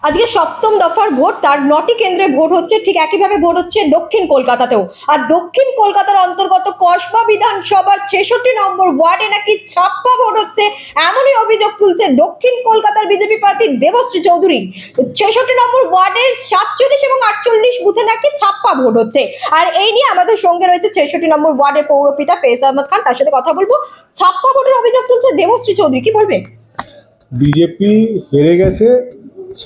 আজকে সপ্তম দফার ভোট, তার 9টি কেন্দ্রে ভোট হচ্ছে। ঠিক একইভাবে ভোট হচ্ছে দক্ষিণ কলকাতাতেও। আর দক্ষিণ কলকাতার অন্তর্গত কসবা বিধানসভার 66 নম্বর ওয়ার্ডে নাকি ছাপ্পা ভোট হচ্ছে, এমনই অভিযোগ তুলছে দক্ষিণ কলকাতার বিজেপি প্রার্থী দেবশ্রী চৌধুরী। 66 নম্বর ওয়ার্ডে 47 এবং 48 বুথে নাকি ছাপ্পা ভোট হচ্ছে। আর এই নিয়ে আমাদের সঙ্গে রয়েছে 66 নম্বর ওয়ার্ডের পৌরপিতা ফেজ আহমদ খান, তার সাথে কথা বলবো। ছাপ্পা ভোটের অভিযোগ তুলছে দেবশ্রী চৌধুরী, কি বলবে? বিজেপি হেরে গেছে।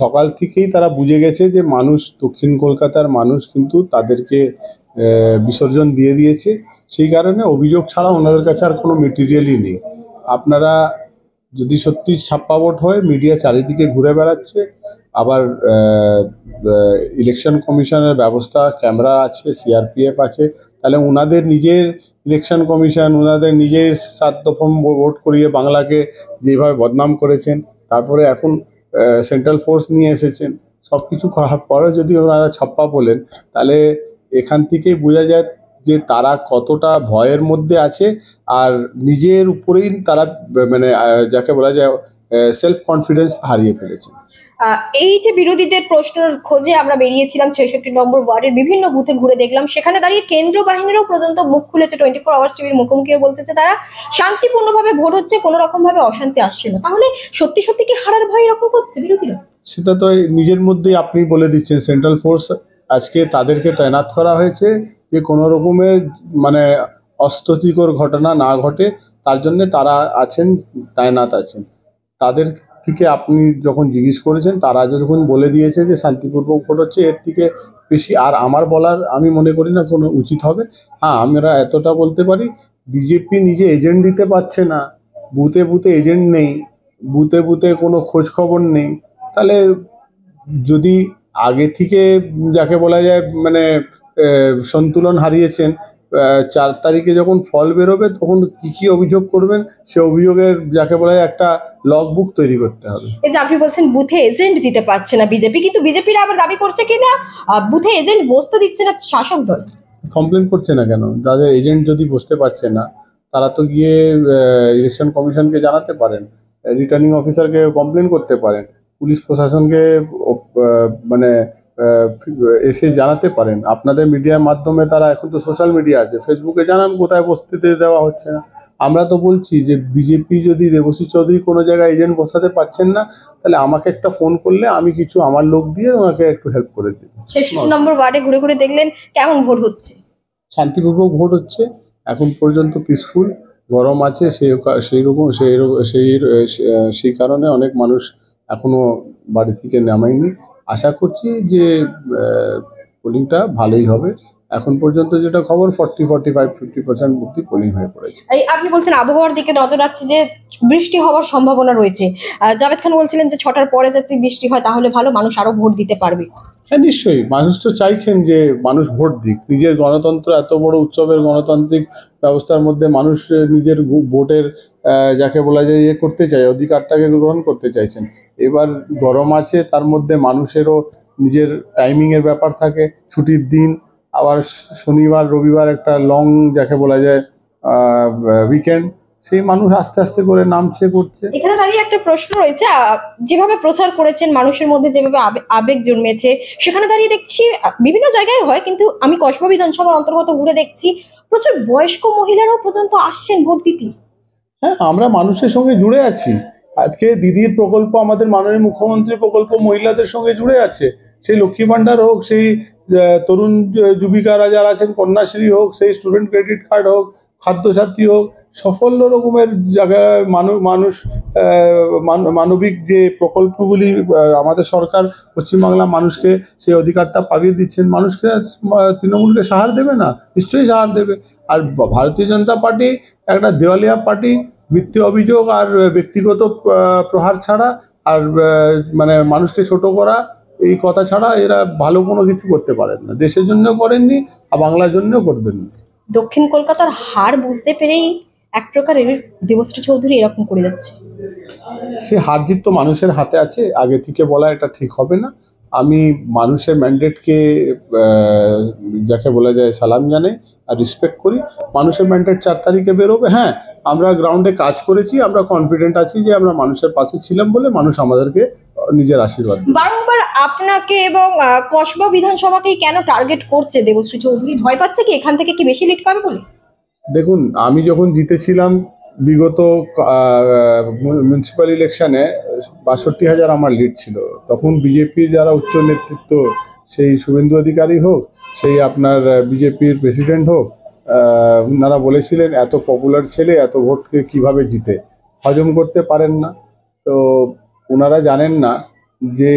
সকাল থেকেই তারা বুঝে গেছে যে মানুষ, দক্ষিণ কলকাতার মানুষ কিন্তু তাদেরকে বিসর্জন দিয়ে দিয়েছে। সেই কারণে অভিযোগ ছাড়া ওনাদের কাছে আর কোনো মেটেরিয়ালই নেই। আপনারা যদি সত্যি ছাপ্পা ভোট হয়, মিডিয়া চারিদিকে ঘুরে বেড়াচ্ছে। আবার ইলেকশন কমিশনের ব্যবস্থা, ক্যামেরা আছে, সিআরপিএফ আছে, তাহলে ওনাদের নিজের ইলেকশন কমিশন ওনাদের নিজের 7 দফা ভোট করিয়ে বাংলাকে যেভাবে বদনাম করেছেন, তারপরে এখন সেন্ট্রাল ফোর্স নিয়ে এসেছেন, সব কিছু করার পরেও যদি ওনারা ছাপ্পা বলেন, তাহলে এখান থেকেই বোঝা যায় যে তারা কতটা ভয়ের মধ্যে আছে। আর নিজের উপরেই তারা মানে যাকে বলা যায় সেলফ কনফিডেন্স হারিয়ে ফেলেছে। এই যে বিরোধীদের প্রশ্নের খোঁজে আমরা বেরিয়েছিলাম 66 নম্বর ওয়ার্ডের বিভিন্ন বুথে ঘুরে দেখলাম, সেখানে দাঁড়িয়ে কেন্দ্র বাহিনীরও পর্যন্ত মুখ খুলেছে। 24 আওয়ার্স টিভির মুখোমুখিও বলছে যে তারা শান্তিপূর্ণভাবে ভোট হচ্ছে, কোনো রকম ভাবে অশান্তি আসছে না। তাহলে সত্যি সত্যি কি হারার ভয় এরকম করছে বিরোধীরা? সেটা তো নিজের মধ্যেই আপনি বলে দিচ্ছেন। সেন্ট্রাল ফোর্স আজকে তাদেরকে তৈনাত করা হয়েছে যে কোনো রকমের মানে অস্বস্তিকর ঘটনা না ঘটে, তার জন্যে তারা আছেন, তৈনাত আছেন। তাদের থেকে আপনি যখন জিজ্ঞেস করেছেন, তারা যখন বলে দিয়েছে যে শান্তিপূর্বক ভোট হচ্ছে, এর থেকে বেশি আর আমার বলার আমি মনে করি না কোনো উচিত হবে। হ্যাঁ, আমরা এতটা বলতে পারি, বিজেপি নিজে এজেন্ট দিতে পারছে না, বুথে বুথে এজেন্ট নেই, বুথে বুথে কোনো খোঁজ খবর নেই। তাহলে যদি আগে থেকে যাকে বলা যায় মানে সন্তুলন হারিয়েছেন, 4 তারিখে যখন ফল বেরোবে তখন কি অভিযোগ করবেন, সে অভিযোগের যাকে বলা যায় একটা লগ বুক তৈরি করতে হবে। এই যে আপনি বলছেন বুথে এজেন্ট দিতে পারছে না বিজেপি, কিন্তু বিজেপিরা আবার দাবি করছে কিনা বুথে এজেন্ট বসতে দিচ্ছে না শাসক দল। কমপ্লেন করছে না কেন? তাদের এজেন্ট যদি বসতে পারছে না, তারা তো গিয়ে ইলেকশন কমিশনকে জানাতে পারেন, রিটার্নিং অফিসারকে কমপ্লেন করতে পারেন, পুলিশ প্রশাসনকে মানে এসে জানাতে পারেন। আপনাদের মিডিয়ার মাধ্যমে তারা, এখন তো সোশ্যাল মিডিয়া আছে, ফেসবুকে জানান কোথায় বসতে দেওয়া হচ্ছে না। আমরা তো বলছি যে বিজেপি যদি দেবশ্রী চৌধুরী কোনো জায়গায় এজেন্ট বসাতে পারছেন না, তাহলে আমাকে একটা ফোন করলে আমি কিছু আমার লোক দিয়ে ওনাকে একটু হেল্প করে দিই। 66 নম্বর ওয়ার্ডে ঘুরে ঘুরে দেখলেন কেমন ভোট হচ্ছে? শান্তিপূর্বক ভোট হচ্ছে এখন পর্যন্ত, পিসফুল। গরম আছে সেই কারণে অনেক মানুষ এখনো বাড়ি থেকে নামায়নি। আশা করছি যে পোলিংটা ভালোই হবে। এখন পর্যন্ত যেটা খবর 40, 45, 50% অব্দি পোলিং হয়ে পড়েছে। এই আপনি বলছেন আবহাওয়ার দিকে নজর রাখছে, যে বৃষ্টি হওয়ার সম্ভাবনা রয়েছে। জাভেদ খান বলছিলেন যে 6টার পরে যদি বৃষ্টি হয় তাহলে ভালো, মানুষ আরো ভোট দিতে পারবে। হ্যাঁ, নিশ্চয়ই মানুষ তো চাইছেন যে মানুষ ভোট দিক। নিজের গণতন্ত্র, এত বড় উৎসবের গণতান্ত্রিক ব্যবস্থার মধ্যে মানুষ নিজের ভোটের যাকে বলা যায় করতে চায়, অধিকারটাকে গ্রহণ করতে চাইছেন। এবার গরম আছে, তার মধ্যে মানুষেরও নিজের টাইমিংয়ের ব্যাপার থাকে, ছুটির দিন, আবার শনিবার রবিবার একটা লং যাকে বলা যায় উইকেন্ড, সেই মানুষ আস্তে আস্তে করে নামছে, করছে। এখানে দাঁড়িয়ে একটা প্রশ্ন রয়েছে, যেভাবে প্রচার করেছেন, মানুষের মধ্যে যেভাবে আবেগ জন্মেছে, সেখানে দাঁড়িয়ে দেখছি বিভিন্ন জায়গায় হয়, কিন্তু আমি কসবা বিধানসভার অন্তর্গত ঘুরে দেখছি প্রচুর বয়স্ক মহিলারাও পর্যন্ত আসছেন ভোট দিতে। হ্যাঁ, আমরা মানুষের সঙ্গে জুড়ে আছি। আজকে দিদির প্রকল্প, আমাদের মাননীয় মুখ্যমন্ত্রীর প্রকল্প মহিলাদের সঙ্গে জুড়ে আছে। সেই লক্ষ্মী ভাণ্ডার হোক, সেই তরুণ যুবিকারা যারা আছেন, কন্যাশ্রী হোক, সেই স্টুডেন্ট ক্রেডিট কার্ড হোক, খাদ্যসাথী হোক, সাফল্য রকমের জায়গায় মানুষ মানবিক যে প্রকল্পগুলি আমাদের সরকার পশ্চিমবাংলার মানুষকে সেই অধিকারটা পাইয়ে দিচ্ছেন। মানুষকে তৃণমূলকে সাহার দেবে না? নিশ্চয়ই সাহার দেবে। আর ভারতীয় জনতা পার্টি একটা দেওয়ালিয়া পার্টি, মিথ্যে অভিযোগ আর ব্যক্তিগত প্রহার ছাড়া আর মানে মানুষকে ছোট করা, এই কথা ছাড়া এরা ভালো কোনো কিছু করতে পারেন না। দেশের জন্য করেননি, আর বাংলার জন্য করবেন না। দক্ষিণ কলকাতার হার বুঝতে পেরেই এক প্রকারের দেবশ্রী চৌধুরী এরকম করে যাচ্ছে। সে হার জিত তো মানুষের হাতে আছে, আগে থেকে বলা এটা ঠিক হবে না। আমি মানুষের ম্যান্ডেটকে যাকে বলা যায় সালাম জানাই আর রেসপেক্ট করি। মানুষের ম্যান্ডেট 4 তারিখে বেরোবে। হ্যাঁ, আমরা গ্রাউন্ডে কাজ করেছি, আমরা কনফিডেন্ট আছি যে আমরা মানুষের পাশে ছিলাম বলে মানুষ আমাদেরকে নিজের আশীর্বাদ। বারংবার আপনাকে এবং কসবা বিধানসভাকেই কেন টার্গেট করছে দেবশ্রী চৌধুরী? ভয় পাচ্ছে কি এখান থেকে কি বেশি লিড পাবে বলে? দেখুন, আমি যখন জিতেছিলাম বিগত মিউনিসিপ্যাল ইলেকশনে ৬২,০০০ আমার লিড ছিল। তখন বিজেপির যারা উচ্চ নেতৃত্ব, সেই শুভেন্দু অধিকারী হোক, সেই আপনার বিজেপির প্রেসিডেন্ট হোক, ওনারা বলেছিলেন এত পপুলার ছেলে এত ভোটকে কিভাবে জিতে, হজম করতে পারেন না। তো ওনারা জানেন না যে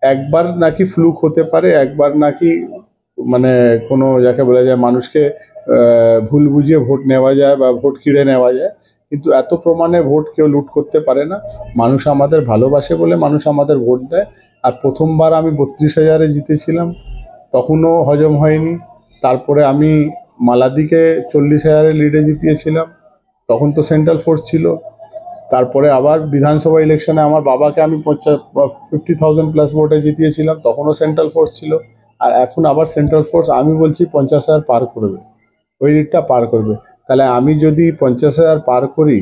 একবার নাকি ফ্লুক হতে পারে, একবার নাকি মানে কোনো যাকে বলা যায় মানুষকে ভুল বুঝিয়ে ভোট নেওয়া যায় বা ভোট কিনে নেওয়া যায়, কিন্তু এত প্রমাণে ভোট কেউ লুট করতে পারে না। মানুষ আমাদের ভালোবাসে বলে মানুষ আমাদের ভোট দেয়। আর প্রথমবার আমি ৩২,০০০-এ জিতেছিলাম, তখনও হজম হয়নি। তারপরে আমি মালাদিকে ৪০,০০০-এর লিডে জিতিয়েছিলাম, তখন তো সেন্ট্রাল ফোর্স ছিল। তারপরে আবার বিধানসভা ইলেকশনে আমার বাবাকে আমি 50,000 প্লাস ভোটে জিতিয়েছিলাম, তখনও সেন্ট্রাল ফোর্স ছিল। আর এখন আবার সেন্ট্রাল ফোর্স আমি বলছি 50,০০০ পার করবে, ওই লিডটা পার করবে। তাহলে আমি যদি 50,০০০ পার করি,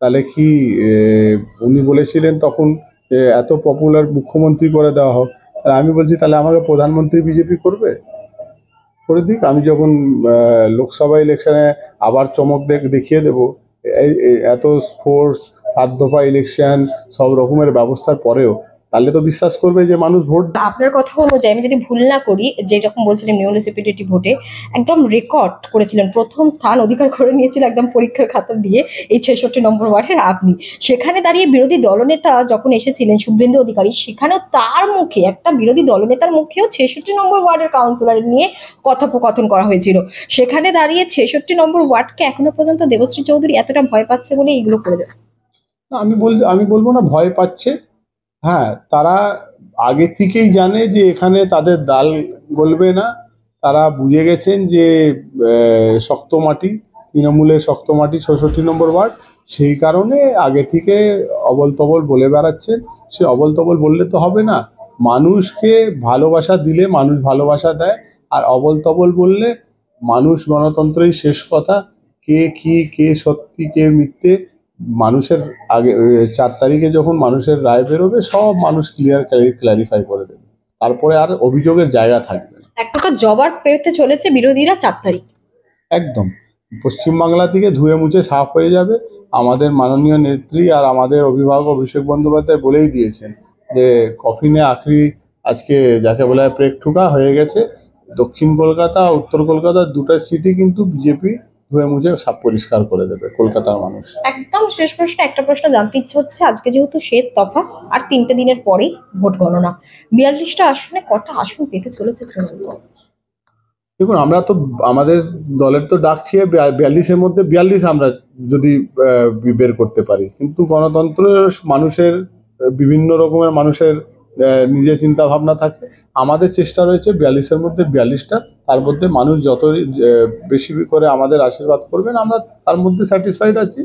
তাহলে কি উনি বলেছিলেন তখন এত পপুলার মুখ্যমন্ত্রী করে দেওয়া হোক, আর আমি বলছি তাহলে আমাকে প্রধানমন্ত্রী বিজেপি করবে, করে দিক। আমি যখন লোকসভা ইলেকশনে আবার চমক দেখিয়ে দেবো, এত ফোর্স, 7 দফা ইলেকশন, সব রকমের ব্যবস্থার পরেও, তাহলে তো বিশ্বাস করবে যে মানুষ ভোট। আপনার কথা অনুযায়ী আমি যদি ভুল না করি, যেরকম বলছিলেন মিউনিসিপ্যালিটি ভোটে একদম রেকর্ড করেছিলেন, প্রথম স্থান অধিকার করে নিয়েছিল একদম পরীক্ষার খাতা দিয়ে এই 66 নম্বর ওয়ার্ডের আপনি। সেখানে দাঁড়িয়ে বিরোধী দলনেতা যখন এসেছিলেন শুভেন্দু অধিকারী, সেখানেও তার মুখে, একটা বিরোধী দলনেতার মুখেও 66 নম্বর ওয়ার্ডের কাউন্সিলর নিয়ে কথোপকথন করা হয়েছিল। সেখানে দাঁড়িয়ে 66 নম্বর ওয়ার্ডকে এখনো পর্যন্ত দেবশ্রী চৌধুরী এতটা ভয় পাচ্ছে বলে এইগুলো করে দেয়। আমি বলবো না ভয় পাচ্ছে। হ্যাঁ, তারা আগে থেকেই জানে যে এখানে তাদের দাল গলবে না। তারা বুঝে গেছেন যে শক্ত মাটি, তৃণমূলের শক্ত মাটি ৬৬ নম্বর ওয়ার্ড, সেই কারণে আগে থেকে অবল তবল বলে বেড়াচ্ছেন। সে অবল তবল বললে তো হবে না, মানুষকে ভালোবাসা দিলে মানুষ ভালোবাসা দেয়, আর অবল তবল বললে মানুষ, গণতন্ত্রই শেষ কথা। কে কি, কে সত্যি, কে মিথ্যে, মানুষের আগে ৪ তারিখে যখন মানুষের রায় বেরোবে, সব মানুষ ক্লারিফাই করে দেবে, তারপরে আর অভিযোগের জায়গা থাকবে না। এক প্রকার জবাব পেতে চলেছে বিরোধীরা ৪ তারিখ। একদম পশ্চিমবাংলা থেকে ধুয়ে মুছে সাফ হয়ে যাবে। আমাদের মাননীয় নেত্রী আর আমাদের অভিভাবক অভিষেক বন্দ্যোপাধ্যায় বলেই দিয়েছেন যে কফিনে আখরি আজকে যাকে বলা হয় প্রেক ঠুকা হয়ে গেছে। দক্ষিণ কলকাতা, উত্তর কলকাতা দুটো সিটি কিন্তু বিজেপি ধুয়ে মুছে সাফ পরিষ্কার করে দেবে কলকাতার মানুষ। একদম শেষ প্রশ্ন, একটা প্রশ্ন জানতে ইচ্ছে হচ্ছে, আজকে যেহেতু শেষ দফা আর 3টে দিনের পরেই ভোট গণনা, 42টা আসনে কটা আসন পেতে চলেছে তৃণমূল? দেখুন, আমরা তো আমাদের দলের তো ডাকছি 42-এর মধ্যে 42 আমরা যদি বের করতে পারি, কিন্তু গণতন্ত্র, মানুষের বিভিন্ন রকমের মানুষের নিজের চিন্তা ভাবনা থাকে। আমাদের চেষ্টা রয়েছে 42-এর মধ্যে 42টা, তার মধ্যে মানুষ যত বেশি করে আমাদের আশীর্বাদ করবেন আমরা তার মধ্যে স্যাটিসফাইড আছি।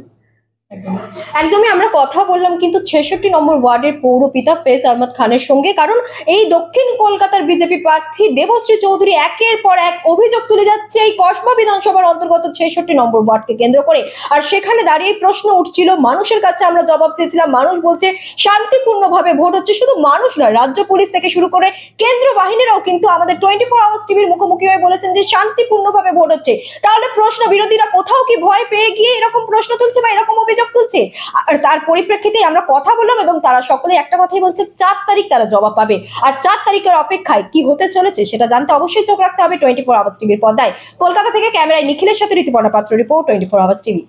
একদমই আমরা কথা বললাম কিন্তু 66 নম্বর ওয়ার্ডের পৌরপিতা ফেজ আহমদ খানের সঙ্গে, কারণ এই দক্ষিণ কলকাতার বিজেপি প্রার্থী দেবশ্রী চৌধুরী একের পর এক অভিযোগ তুলে যাচ্ছে এই কসবা বিধানসভার অন্তর্গত 66 নম্বর ওয়ার্ডকে কেন্দ্র করে। আর সেখানে দাঁড়িয়ে প্রশ্ন উঠছিল, মানুষের কাছে আমরা জবাব চেয়েছিলাম, মানুষ বলছে শান্তিপূর্ণভাবে ভোট হচ্ছে। শুধু মানুষ নয়, রাজ্য পুলিশ থেকে শুরু করে কেন্দ্র বাহিনীরাও কিন্তু আমাদের 24 আওয়ার্স টিভির মুখোমুখি হয়ে বলেছেন যে শান্তিপূর্ণভাবে ভোট হচ্ছে। তাহলে প্রশ্ন, বিরোধীরা কোথাও কি ভয় পেয়ে গিয়ে এরকম প্রশ্ন তুলছে বা এরকম অভিযোগ তুলছে? আর তার পরিপ্রেক্ষিতে আমরা কথা বললাম এবং তারা সকলে একটা কথাই বলছে, 4 তারিখ তারা জবাব পাবে। আর 4 তারিখের অপেক্ষায় কি হতে চলেছে সেটা জানতে অবশ্যই চোখ রাখতে হবে 24 আওয়ার্স টিভির পর্দায়। কলকাতা থেকে ক্যামেরায় নিখিলের সাথে ঋতুপর্ণা পাত্র, রিপোর্ট 24 আওয়ার্স টিভি।